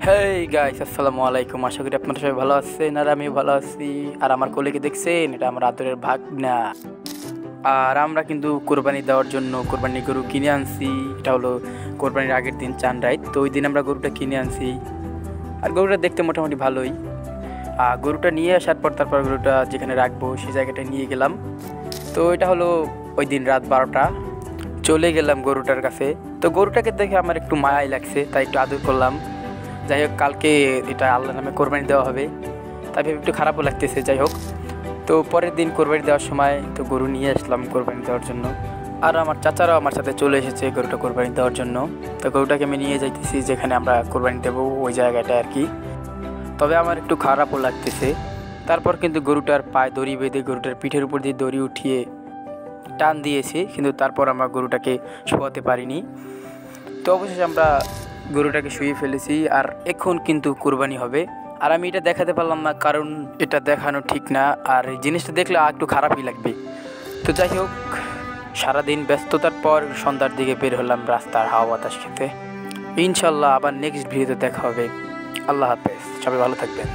Hey guys, আসসালামু আলাইকুম। আশা করি আপনারা সবাই ভালো আছেন আর আমিও ভালো আছি। আর আমার কোলেকে দেখছেন, এটা আমার আদরের ভাগনা। আর আমরা কিন্তু কোরবানি দেওয়ার জন্য কোরবানি গরু কিনে আনছি। এটা হলো কোরবানির আগের দিন চান রাইত, তো ওই দিন আমরা গরুটা কিনে আনছি। আর গরুটা দেখতে মোটামুটি ভালোই। আর গরুটা নিয়ে আসার পর তারপর গরুটা যেখানে রাখবো সেই জায়গাটা নিয়ে গেলাম। তো এটা হলো ওই দিন রাত 12টা চলে গেলাম গরুটার কাছে। তো গরুটাকে দেখে আমার একটু মায়াই লাগছে, তাই একটু আদর করলাম। যাই হোক, কালকে এটা আল্লাহর নামে কোরবানি দেওয়া হবে, তাই ভেবে একটু খারাপও লাগতেছে। যাই হোক, তো পরের দিন কোরবানি দেওয়ার সময় তো গরু নিয়ে আসলাম কোরবানি দেওয়ার জন্য। আর আমার চাচারাও আমার সাথে চলে এসেছে গরুটা কোরবানি দেওয়ার জন্য। তো গরুটাকে আমি নিয়ে যাইতেছি যেখানে আমরা কোরবানি দেবো, ওই জায়গাটা আর কি। তবে আমার একটু খারাপও লাগতেছে। তারপর কিন্তু গরুটার পায়ে দড়ি বেঁধে গরুটার পিঠের উপর দিয়ে দড়ি উঠিয়ে টান দিয়েছি, কিন্তু তারপর আমরা গরুটাকে শোয়াতে পারিনি। তো অবশেষে আমরা গরুটাকে শুয়ে ফেলেছি। আর এখন কিন্তু কুরবানি হবে। আর আমি এটা দেখাতে পারলাম না, কারণ এটা দেখানো ঠিক না, আর এই জিনিসটা দেখলে একটু খারাপই লাগবে। তো যাই হোক, সারাদিন ব্যস্ততার পর সন্ধ্যার দিকে বের হলাম রাস্তার হাওয়া বাতাস খেতে। ইনশাল্লাহ আবার নেক্সট ভিডিওতে দেখা হবে। আল্লাহ হাফেজ, সবাই ভালো থাকবেন।